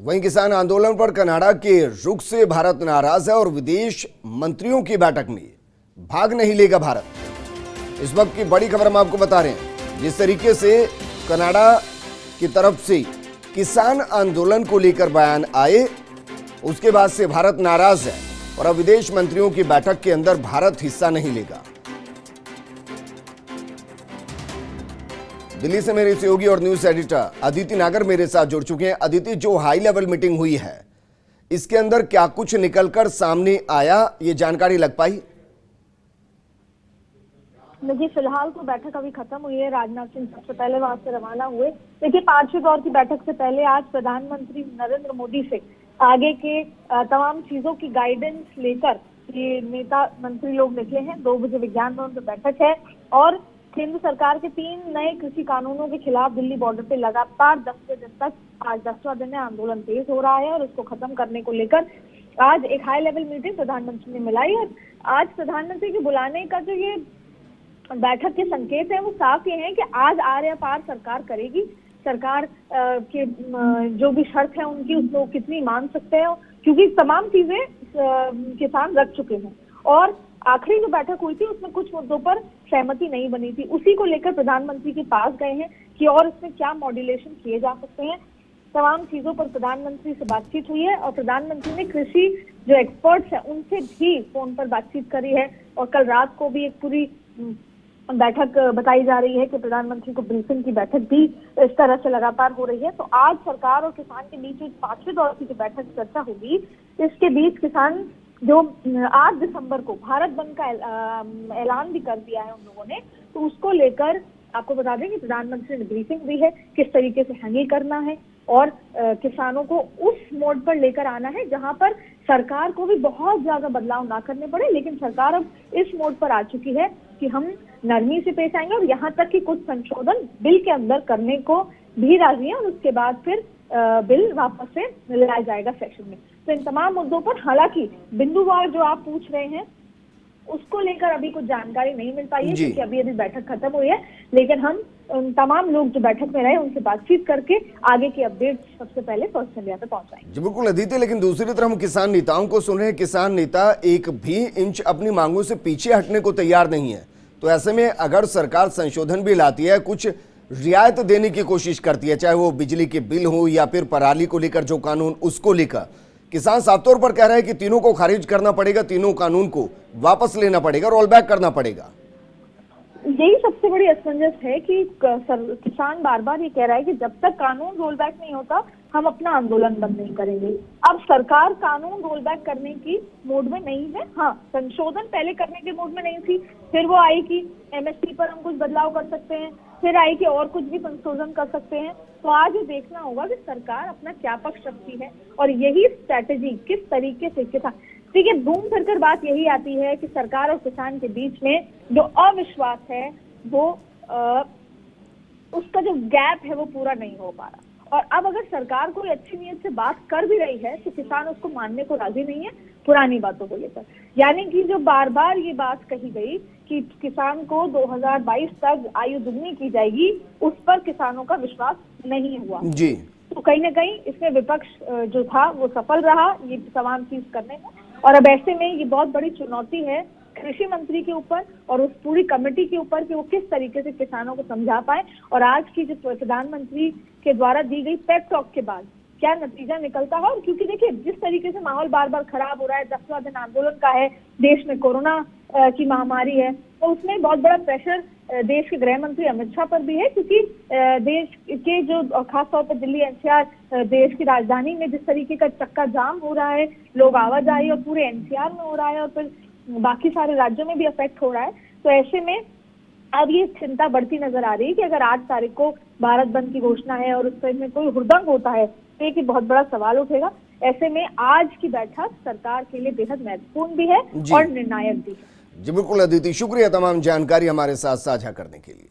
वहीं किसान आंदोलन पर कनाडा के रुख से भारत नाराज है और विदेश मंत्रियों की बैठक में भाग नहीं लेगा भारत। इस वक्त की बड़ी खबर हम आपको बता रहे हैं। जिस तरीके से कनाडा की तरफ से किसान आंदोलन को लेकर बयान आए, उसके बाद से भारत नाराज है और अब विदेश मंत्रियों की बैठक के अंदर भारत हिस्सा नहीं लेगा। दिल्ली से मेरे सहयोगी और न्यूज एडिटर अदिति नागर मेरे साथ जुड़ चुके हैं। अदिति, जो हाई लेवल मीटिंग हुई है, इसके अंदर क्या कुछ निकलकर सामने आया, ये जानकारी लग पाई? देखिए, फिलहाल तो बैठक अभी खत्म हुई है। राजनाथ सिंह सबसे पहले वहां से रवाना हुए। देखिए, 5वें दौर की बैठक से पहले आज प्रधानमंत्री नरेंद्र मोदी से आगे के तमाम चीजों की गाइडेंस लेकर ये नेता मंत्री लोग निकले हैं। 2 बजे विज्ञान भवन पर बैठक है और केंद्र सरकार के 3 नए कृषि कानूनों के खिलाफ दिल्ली बॉर्डर पे लगातार 10वें दिन तक आज 10वां दिन है, आंदोलन तेज हो रहा है और उसको खत्म करने को लेकर आज एक हाई लेवल मीटिंग प्रधानमंत्री ने मिलाई। और आज प्रधानमंत्री के बुलाने का जो ये बैठक के संकेत है वो साफ ये है कि आज आर पार सरकार करेगी। सरकार के जो भी शर्त है उनकी, उसको कितनी मान सकते हैं, क्योंकि तमाम चीजें किसान रख चुके हैं। और आखिरी जो बैठक हुई थी उसमें कुछ मुद्दों पर सहमति नहीं बनी थी, उसी को लेकर प्रधानमंत्री के पास गए हैं कि और इसमें क्या मॉड्यूलेशन किए जा सकते हैं। तमाम चीजों पर प्रधानमंत्री से बातचीत हुई है और प्रधानमंत्री ने कृषि जो एक्सपर्ट्स हैं उनसे भी फोन पर बातचीत करी है। और कल रात को भी एक पूरी बैठक बताई जा रही है कि प्रधानमंत्री को ब्रीफिंग की बैठक भी इस तरह से लगातार हो रही है। तो आज सरकार और किसान के बीच 5वें दौर की जो बैठक चर्चा होगी, इसके बीच किसान जो 8 दिसंबर को भारत बंद का ऐलान भी कर दिया है उन लोगों ने, तो उसको लेकर आपको बता दें कि प्रधानमंत्री ने ब्रीफिंग दी है किस तरीके से हैंडल करना है और किसानों को उस मोड पर लेकर आना है जहां पर सरकार को भी बहुत ज्यादा बदलाव ना करने पड़े। लेकिन सरकार अब इस मोड पर आ चुकी है कि हम नरमी से पेश आएंगे और यहाँ तक कि कुछ संशोधन बिल के अंदर करने को भी राजी है और उसके बाद फिर बिल वापस से लाया जाएगा सेशन में। तो इन तमाम मुद्दों पर, हालांकि बिंदुवार जो आप पूछ रहे हैं उसको लेकर अभी कुछ जानकारी नहीं मिल पाई है क्योंकि अभी बैठक खत्म हुई है। लेकिन हम तमाम लोग जो बैठक में रहे उनसे बातचीत करके आगे की अपडेट सबसे पहले फर्स्ट इंडिया पे पहुंचाएंगे। जी बिल्कुल अदिति, लेकिन दूसरी तरफ हम किसान नेताओं को सुन रहे हैं, किसान नेता एक भी इंच अपनी मांगों से पीछे हटने को तैयार नहीं है। तो ऐसे में अगर सरकार संशोधन भी लाती है, कुछ रियायत देने की कोशिश करती है, चाहे वो बिजली के बिल हो या फिर पराली को लेकर जो कानून, उसको लेकर किसान साफ तौर पर कह रहे हैं कि तीनों को खारिज करना पड़ेगा, तीनों कानून को वापस लेना पड़ेगा, रोल बैक करना पड़ेगा। यही सबसे बड़ी असमंजस है कि किसान बार बार ये कह रहा है कि जब तक कानून रोल बैक नहीं होता हम अपना आंदोलन बंद नहीं करेंगे। अब सरकार कानून रोल बैक करने की मूड में नहीं है। हाँ, संशोधन पहले करने के मूड में नहीं थी, फिर वो आई कि एमएसपी पर हम कुछ बदलाव कर सकते हैं, फिर आई कि और कुछ भी संशोधन कर सकते हैं। तो आज ये देखना होगा कि सरकार अपना क्या पक्ष रखती है और यही स्ट्रैटेजी किस तरीके से किसान, ठीक है, घूम फिर कर बात यही आती है कि सरकार और किसान के बीच में जो अविश्वास है वो उसका जो गैप है वो पूरा नहीं हो पा रहा। और अब अगर सरकार कोई अच्छी नीयत से बात कर भी रही है तो किसान उसको मानने को राजी नहीं है पुरानी बातों को लेकर। यानी कि जो बार बार ये बात कही गई कि किसान को 2022 तक आयु दुगनी की जाएगी, उस पर किसानों का विश्वास नहीं हुआ जी। तो कहीं ना कहीं इसमें विपक्ष जो था वो सफल रहा ये तमाम चीज करने में। और अब ऐसे में ये बहुत बड़ी चुनौती है कृषि मंत्री के ऊपर और उस पूरी कमेटी के ऊपर कि वो किस तरीके से किसानों को समझा पाए। और आज की जो प्रधानमंत्री के द्वारा दी गई पेप टॉक के बाद क्या नतीजा निकलता है। और क्योंकि देखिए, जिस तरीके से माहौल बार बार खराब हो रहा है, 10वां दिन आंदोलन का है, देश में कोरोना की महामारी है, तो उसमें बहुत बड़ा प्रेशर देश के गृह मंत्री अमित शाह पर भी है। क्योंकि देश के जो खासतौर पर दिल्ली एनसीआर देश की राजधानी में जिस तरीके का चक्का जाम हो रहा है, लोग आवाजाही और पूरे एनसीआर में हो रहा है और फिर बाकी सारे राज्यों में भी अफेक्ट हो रहा है। तो ऐसे में अब ये चिंता बढ़ती नजर आ रही है कि अगर 8 तारीख को भारत बंद की घोषणा है और उसमें कोई हुड़दंग होता है तो एक बहुत बड़ा सवाल उठेगा। ऐसे में आज की बैठक सरकार के लिए बेहद महत्वपूर्ण भी है और निर्णायक भी है। जी बिल्कुल अदिति, शुक्रिया तमाम जानकारी हमारे साथ साझा करने के लिए।